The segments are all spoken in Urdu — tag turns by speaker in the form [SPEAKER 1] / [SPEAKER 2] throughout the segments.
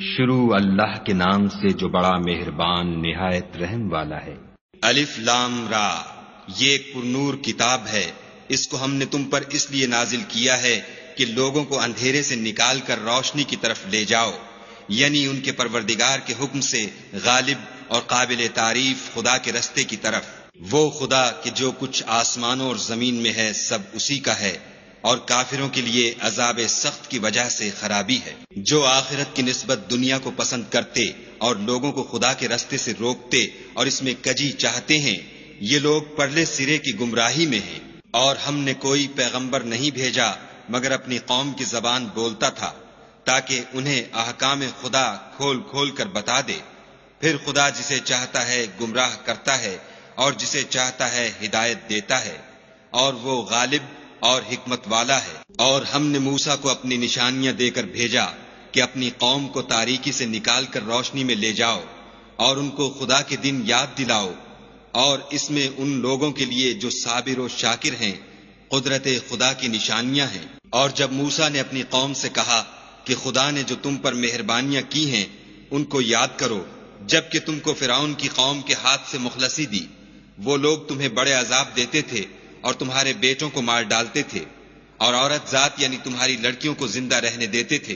[SPEAKER 1] شروع اللہ کے نام سے جو بڑا مہربان نہایت رحم والا ہے۔
[SPEAKER 2] الف لام را، یہ ایک پرنور کتاب ہے، اس کو ہم نے تم پر اس لیے نازل کیا ہے کہ لوگوں کو اندھیرے سے نکال کر روشنی کی طرف لے جاؤ، یعنی ان کے پروردگار کے حکم سے غالب اور قابل تعریف خدا کے رستے کی طرف، وہ خدا کہ جو کچھ آسمانوں اور زمین میں ہے سب اسی کا ہے، اور کافروں کے لیے عذاب سخت کی وجہ سے خرابی ہے۔ جو آخرت کی نسبت دنیا کو پسند کرتے اور لوگوں کو خدا کے رستے سے روکتے اور اس میں کجی چاہتے ہیں، یہ لوگ پرلے سرے کی گمراہی میں ہیں۔ اور ہم نے کوئی پیغمبر نہیں بھیجا مگر اپنی قوم کی زبان بولتا تھا تاکہ انہیں احکام خدا کھول کھول کر بتا دے، پھر خدا جسے چاہتا ہے گمراہ کرتا ہے اور جسے چاہتا ہے ہدایت دیتا ہے، اور وہ غالب اور حکمت والا ہے۔ اور ہم نے موسیٰ کو اپنی نشانیاں دے کر بھیجا کہ اپنی قوم کو تاریکی سے نکال کر روشنی میں لے جاؤ اور ان کو خدا کے دن یاد دلاؤ، اور اس میں ان لوگوں کے لیے جو صابر و شاکر ہیں قدرت خدا کی نشانیاں ہیں۔ اور جب موسیٰ نے اپنی قوم سے کہا کہ خدا نے جو تم پر مہربانیاں کی ہیں ان کو یاد کرو، جب کہ تم کو فرعون کی قوم کے ہاتھ سے مخلصی دی، وہ لوگ تمہیں بڑے عذاب دیتے تھے اور تمہارے بیٹوں کو مار ڈالتے تھے، اور عورت ذات یعنی تمہاری لڑکیوں کو زندہ رہنے دیتے تھے،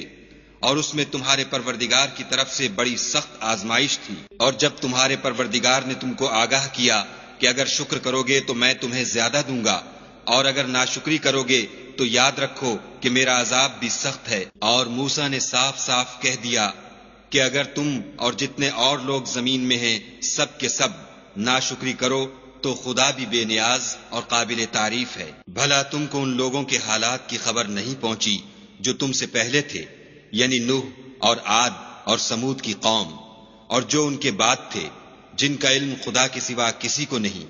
[SPEAKER 2] اور اس میں تمہارے پروردگار کی طرف سے بڑی سخت آزمائش تھی۔ اور جب تمہارے پروردگار نے تم کو آگاہ کیا کہ اگر شکر کرو گے تو میں تمہیں زیادہ دوں گا، اور اگر ناشکری کرو گے تو یاد رکھو کہ میرا عذاب بھی سخت ہے۔ اور موسیٰ نے صاف صاف کہہ دیا کہ اگر تم اور جتنے اور لوگ زمین میں ہیں سب کے سب ناشکری کرو تو خدا بھی بے نیاز اور قابل تعریف ہے۔ بھلا تم کو ان لوگوں کے حالات کی خبر نہیں پہنچی جو تم سے پہلے تھے، یعنی نوح اور عاد اور سمود کی قوم، اور جو ان کے بعد تھے، جن کا علم خدا کے سوا کسی کو نہیں۔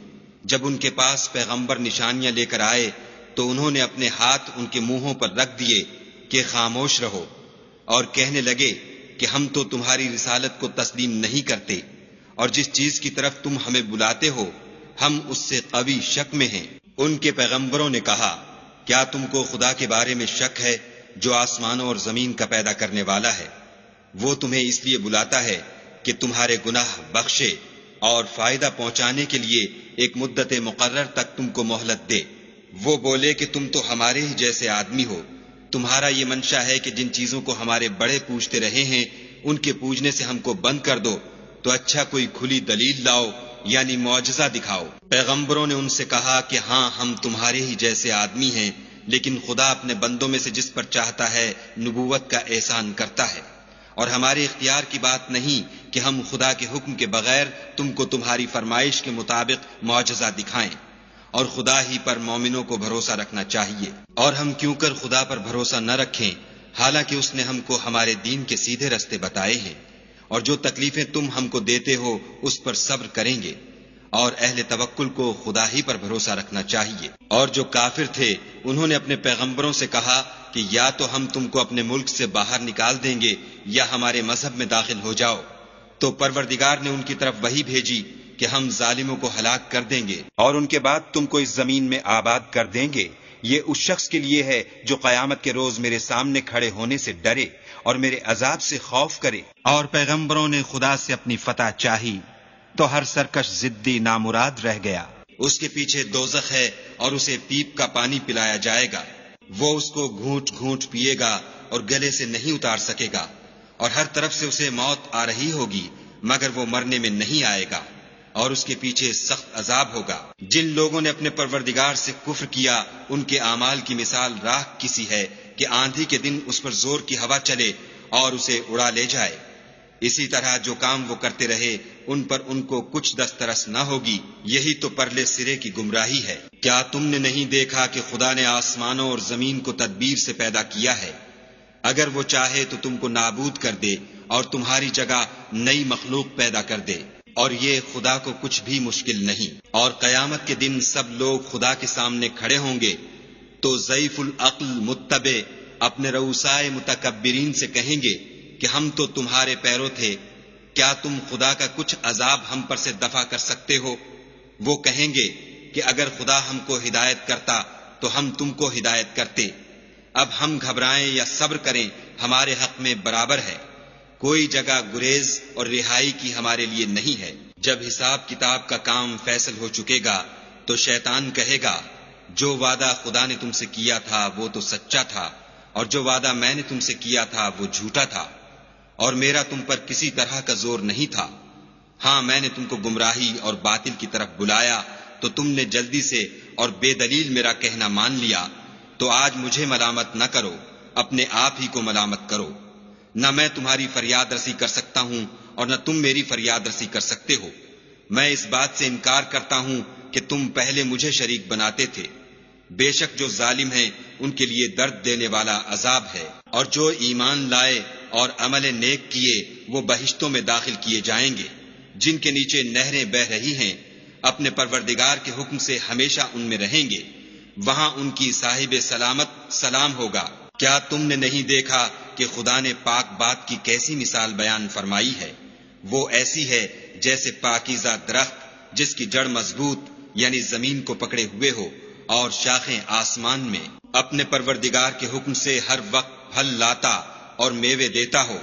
[SPEAKER 2] جب ان کے پاس پیغمبر نشانیاں لے کر آئے تو انہوں نے اپنے ہاتھ ان کے منہوں پر رکھ دیے کہ خاموش رہو، اور کہنے لگے کہ ہم تو تمہاری رسالت کو تسلیم نہیں کرتے، اور جس چیز کی طرف تم ہمیں بلاتے ہو ہم اس سے قوی شک میں ہیں۔ ان کے پیغمبروں نے کہا، کیا تم کو خدا کے بارے میں شک ہے جو آسمانوں اور زمین کا پیدا کرنے والا ہے؟ وہ تمہیں اس لیے بلاتا ہے کہ تمہارے گناہ بخشے اور فائدہ پہنچانے کے لیے ایک مدت مقرر تک تم کو مہلت دے۔ وہ بولے کہ تم تو ہمارے ہی جیسے آدمی ہو، تمہارا یہ منشا ہے کہ جن چیزوں کو ہمارے بڑے پوجتے رہے ہیں ان کے پوجنے سے ہم کو بند کر دو، تو اچھا کوئی کھلی دلیل لاؤ یعنی معجزہ دکھاؤ۔ پیغمبروں نے ان سے کہا کہ ہاں ہم تمہارے ہی جیسے آدمی ہیں، لیکن خدا اپنے بندوں میں سے جس پر چاہتا ہے نبوت کا احسان کرتا ہے، اور ہمارے اختیار کی بات نہیں کہ ہم خدا کے حکم کے بغیر تم کو تمہاری فرمائش کے مطابق معجزہ دکھائیں، اور خدا ہی پر مومنوں کو بھروسہ رکھنا چاہیے۔ اور ہم کیوں کر خدا پر بھروسہ نہ رکھیں حالانکہ اس نے ہم کو ہمارے دین کے سیدھے رستے بتائے ہیں، اور جو تکلیفیں تم ہم کو دیتے ہو اس پر صبر کریں گے، اور اہل توکل کو خدا ہی پر بھروسہ رکھنا چاہیے۔ اور جو کافر تھے انہوں نے اپنے پیغمبروں سے کہا کہ یا تو ہم تم کو اپنے ملک سے باہر نکال دیں گے یا ہمارے مذہب میں داخل ہو جاؤ، تو پروردگار نے ان کی طرف وحی بھیجی کہ ہم ظالموں کو ہلاک کر دیں گے اور ان کے بعد تم کو اس زمین میں آباد کر دیں گے۔ یہ اس شخص کے لیے ہے جو قیامت کے روز میرے سامنے کھڑے ہونے سے ڈرے اور میرے عذاب سے خوف کرے۔ اور پیغمبروں نے خدا سے اپنی فتح چاہی تو ہر سرکش ضدی نامراد رہ گیا۔ اس کے پیچھے دوزخ ہے اور اسے پیپ کا پانی پلایا جائے گا، وہ اس کو گھونٹ گھونٹ پیے گا اور گلے سے نہیں اتار سکے گا، اور ہر طرف سے اسے موت آ رہی ہوگی مگر وہ مرنے میں نہیں آئے گا، اور اس کے پیچھے سخت عذاب ہوگا۔ جن لوگوں نے اپنے پروردگار سے کفر کیا ان کے اعمال کی مثال راکھ کسی ہے کہ آندھی کے دن اس پر زور کی ہوا چلے اور اسے اڑا لے جائے۔ اسی طرح جو کام وہ کرتے رہے ان پر ان کو کچھ دسترس نہ ہوگی، یہی تو پرلے سرے کی گمراہی ہے۔ کیا تم نے نہیں دیکھا کہ خدا نے آسمانوں اور زمین کو تدبیر سے پیدا کیا ہے؟ اگر وہ چاہے تو تم کو نابود کر دے اور تمہاری جگہ نئی مخلوق پیدا کر دے، اور یہ خدا کو کچھ بھی مشکل نہیں۔ اور قیامت کے دن سب لوگ خدا کے سامنے کھڑے ہوں گے تو ضعیف العقل متبع اپنے رؤسائے متکبرین سے کہیں گے کہ ہم تو تمہارے پیرو تھے، کیا تم خدا کا کچھ عذاب ہم پر سے دفع کر سکتے ہو؟ وہ کہیں گے کہ اگر خدا ہم کو ہدایت کرتا تو ہم تم کو ہدایت کرتے، اب ہم گھبرائیں یا صبر کریں ہمارے حق میں برابر ہے، کوئی جگہ گریز اور رہائی کی ہمارے لیے نہیں ہے۔ جب حساب کتاب کا کام فیصل ہو چکے گا تو شیطان کہے گا جو وعدہ خدا نے تم سے کیا تھا وہ تو سچا تھا، اور جو وعدہ میں نے تم سے کیا تھا وہ جھوٹا تھا، اور میرا تم پر کسی طرح کا زور نہیں تھا۔ ہاں میں نے تم کو گمراہی اور باطل کی طرف بلایا تو تم نے جلدی سے اور بے دلیل میرا کہنا مان لیا، تو آج مجھے ملامت نہ کرو، اپنے آپ ہی کو ملامت کرو۔ نہ میں تمہاری فریاد رسی کر سکتا ہوں اور نہ تم میری فریاد رسی کر سکتے ہو۔ میں اس بات سے انکار کرتا ہوں کہ تم پہلے مجھے شریک بناتے تھے۔ بے شک جو ظالم ہیں ان کے لیے درد دینے والا عذاب ہے، اور جو ایمان لائے اور عمل نیک کیے وہ بہشتوں میں داخل کیے جائیں گے جن کے نیچے نہریں بہہ رہی ہیں، اپنے پروردگار کے حکم سے ہمیشہ ان میں رہیں گے، وہاں ان کی صاحب سلامت سلام ہوگا۔ کیا تم نے نہیں دیکھا کہ خدا نے پاک بات کی کیسی مثال بیان فرمائی ہے؟ وہ ایسی ہے جیسے پاکیزہ درخت جس کی جڑ مضبوط یعنی زمین کو پکڑے ہوئے ہو اور شاخیں آسمان میں، اپنے پروردگار کے حکم سے ہر وقت پھل لاتا اور میوے دیتا ہو۔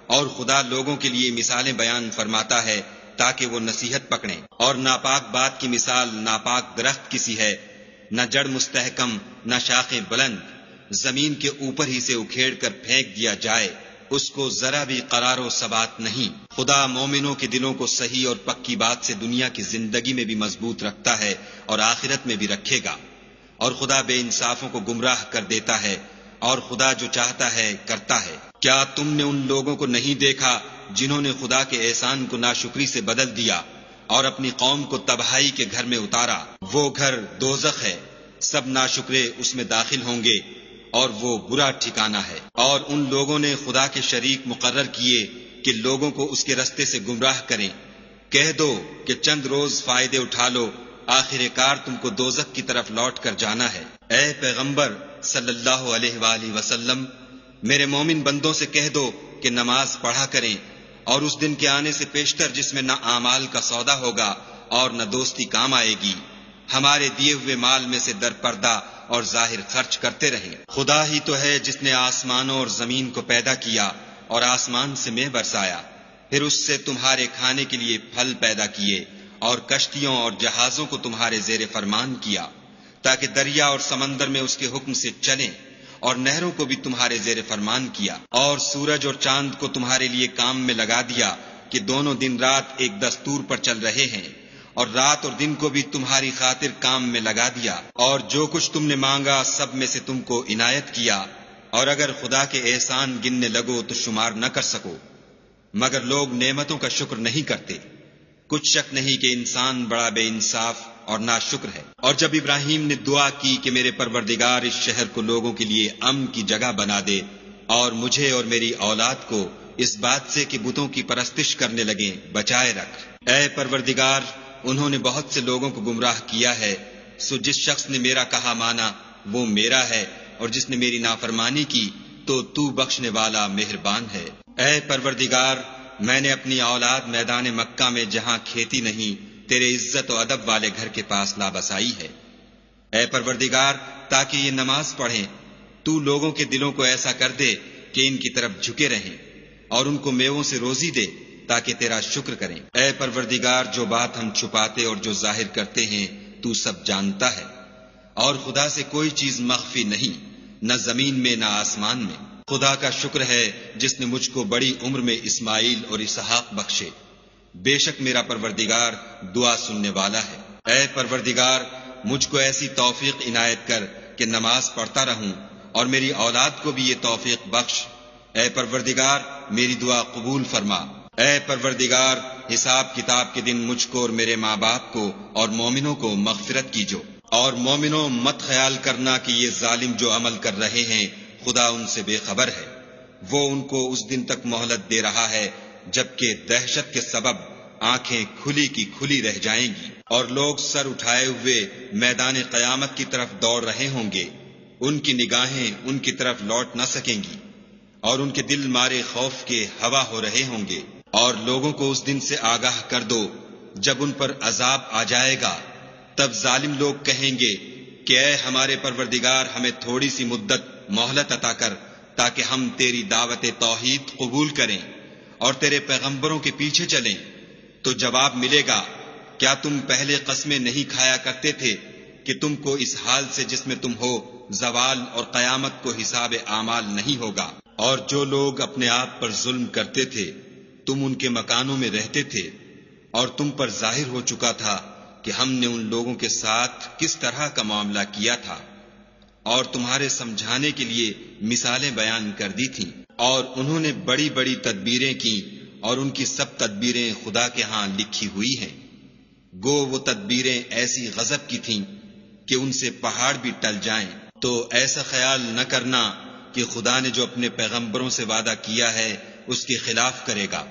[SPEAKER 2] اور خدا لوگوں کے لیے مثالیں بیان فرماتا ہے تاکہ وہ نصیحت پکڑیں۔ اور ناپاک بات کی مثال ناپاک درخت کسی ہے، نہ جڑ مستحکم نہ شاخیں بلند، زمین کے اوپر ہی سے اکھیڑ کر پھینک دیا جائے، اس کو ذرا بھی قرار و ثبات نہیں۔ خدا مومنوں کے دلوں کو صحیح اور پکی بات سے دنیا کی زندگی میں بھی مضبوط رکھتا ہے اور آخرت میں بھی رکھے گا، اور خدا بے انصافوں کو گمراہ کر دیتا ہے، اور خدا جو چاہتا ہے کرتا ہے۔ کیا تم نے ان لوگوں کو نہیں دیکھا جنہوں نے خدا کے احسان کو ناشکری سے بدل دیا اور اپنی قوم کو تباہی کے گھر میں اتارا؟ وہ گھر دوزخ ہے، سب ناشکرے اس میں داخل ہوں گے، اور وہ برا ٹھکانہ ہے۔ اور ان لوگوں نے خدا کے شریک مقرر کیے کہ لوگوں کو اس کے رستے سے گمراہ کریں۔ کہہ دو کہ چند روز فائدے اٹھا لو، آخر کار تم کو دوزخ کی طرف لوٹ کر جانا ہے۔ اے پیغمبر صلی اللہ علیہ وآلہ وسلم، میرے مومن بندوں سے کہہ دو کہ نماز پڑھا کریں، اور اس دن کے آنے سے پیشتر جس میں نہ اعمال کا سودا ہوگا اور نہ دوستی کام آئے گی، ہمارے دیے ہوئے مال میں سے در پردہ اور ظاہر خرچ کرتے رہیں۔ خدا ہی تو ہے جس نے آسمانوں اور زمین کو پیدا کیا اور آسمان سے مے برسایا، پھر اس سے تمہارے کھانے کے لیے پھل پیدا کیے، اور کشتیوں اور جہازوں کو تمہارے زیر فرمان کیا تاکہ دریا اور سمندر میں اس کے حکم سے چلیں، اور نہروں کو بھی تمہارے زیر فرمان کیا، اور سورج اور چاند کو تمہارے لیے کام میں لگا دیا کہ دونوں دن رات ایک دستور پر چل رہے ہیں، اور رات اور دن کو بھی تمہاری خاطر کام میں لگا دیا، اور جو کچھ تم نے مانگا سب میں سے تم کو عنایت کیا، اور اگر خدا کے احسان گننے لگو تو شمار نہ کر سکو، مگر لوگ نعمتوں کا شکر نہیں کرتے۔ کچھ شک نہیں کہ انسان بڑا بے انصاف اور ناشکر ہے۔ اور جب ابراہیم نے دعا کی کہ میرے پروردگار اس شہر کو لوگوں کے لیے امن کی جگہ بنا دے، اور مجھے اور میری اولاد کو اس بات سے کہ بتوں کی پرستش کرنے لگیں بچائے رکھ۔ اے پروردگار، انہوں نے بہت سے لوگوں کو گمراہ کیا ہے، سو جس شخص نے میرا کہا مانا وہ میرا ہے، اور جس نے میری نافرمانی کی تو بخشنے والا مہربان ہے۔ اے پروردگار، میں نے اپنی اولاد میدان مکہ میں جہاں کھیتی نہیں تیرے عزت و ادب والے گھر کے پاس لا بسائی ہے۔ اے پروردگار، تاکہ یہ نماز پڑھیں، تو لوگوں کے دلوں کو ایسا کر دے کہ ان کی طرف جھکے رہیں، اور ان کو میووں سے روزی دے تاکہ تیرا شکر کریں۔ اے پروردگار، جو بات ہم چھپاتے اور جو ظاہر کرتے ہیں تو سب جانتا ہے، اور خدا سے کوئی چیز مخفی نہیں، نہ زمین میں نہ آسمان میں۔ خدا کا شکر ہے جس نے مجھ کو بڑی عمر میں اسماعیل اور اسحاق بخشے، بے شک میرا پروردگار دعا سننے والا ہے۔ اے پروردگار، مجھ کو ایسی توفیق عنایت کر کہ نماز پڑھتا رہوں، اور میری اولاد کو بھی یہ توفیق بخش۔ اے پروردگار، میری دعا قبول فرما۔ اے پروردگار، حساب کتاب کے دن مجھ کو اور میرے ماں باپ کو اور مومنوں کو مغفرت کیجو۔ اور مومنوں، مت خیال کرنا کہ یہ ظالم جو عمل کر رہے ہیں خدا ان سے بے خبر ہے، وہ ان کو اس دن تک مہلت دے رہا ہے جبکہ دہشت کے سبب آنکھیں کھلی کی کھلی رہ جائیں گی، اور لوگ سر اٹھائے ہوئے میدان قیامت کی طرف دوڑ رہے ہوں گے، ان کی نگاہیں ان کی طرف لوٹ نہ سکیں گی، اور ان کے دل مارے خوف کے ہوا ہو رہے ہوں گے۔ اور لوگوں کو اس دن سے آگاہ کر دو جب ان پر عذاب آ جائے گا، تب ظالم لوگ کہیں گے کہ اے ہمارے پروردگار، ہمیں تھوڑی سی مدت مہلت عطا کر تاکہ ہم تیری دعوت توحید قبول کریں اور تیرے پیغمبروں کے پیچھے چلیں تو جواب ملے گا، کیا تم پہلے قسمیں نہیں کھایا کرتے تھے کہ تم کو اس حال سے جس میں تم ہو زوال اور قیامت کو حساب اعمال نہیں ہوگا؟ اور جو لوگ اپنے آپ پر ظلم کرتے تھے تم ان کے مکانوں میں رہتے تھے، اور تم پر ظاہر ہو چکا تھا کہ ہم نے ان لوگوں کے ساتھ کس طرح کا معاملہ کیا تھا، اور تمہارے سمجھانے کے لیے مثالیں بیان کر دی تھیں، اور انہوں نے بڑی بڑی تدبیریں کی، اور ان کی سب تدبیریں خدا کے ہاں لکھی ہوئی ہیں۔ گو وہ تدبیریں ایسی غضب کی تھیں کہ ان سے پہاڑ بھی ٹل جائیں، تو ایسا خیال نہ کرنا کہ خدا نے جو اپنے پیغمبروں سے وعدہ کیا ہے اس کے خلاف کرے گا۔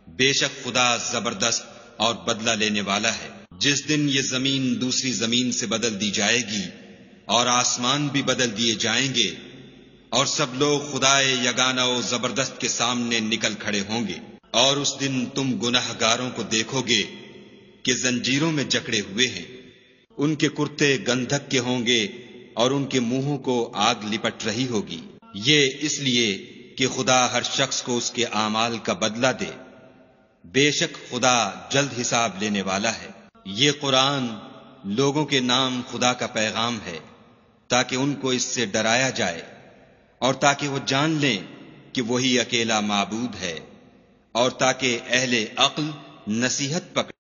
[SPEAKER 2] بے شک خدا زبردست اور بدلہ لینے والا ہے۔ جس دن یہ زمین دوسری زمین سے بدل دی جائے گی اور آسمان بھی بدل دیے جائیں گے، اور سب لوگ خدائے یگانہ و زبردست کے سامنے نکل کھڑے ہوں گے، اور اس دن تم گناہ گاروں کو دیکھو گے کہ زنجیروں میں جکڑے ہوئے ہیں، ان کے کرتے گندھک کے ہوں گے اور ان کے منہوں کو آگ لپٹ رہی ہوگی۔ یہ اس لیے کہ خدا ہر شخص کو اس کے اعمال کا بدلہ دے۔ بے شک خدا جلد حساب لینے والا ہے۔ یہ قرآن لوگوں کے نام خدا کا پیغام ہے تاکہ ان کو اس سے ڈرایا جائے اور تاکہ وہ جان لیں کہ وہی اکیلا معبود ہے، اور تاکہ اہل عقل نصیحت پکڑیں۔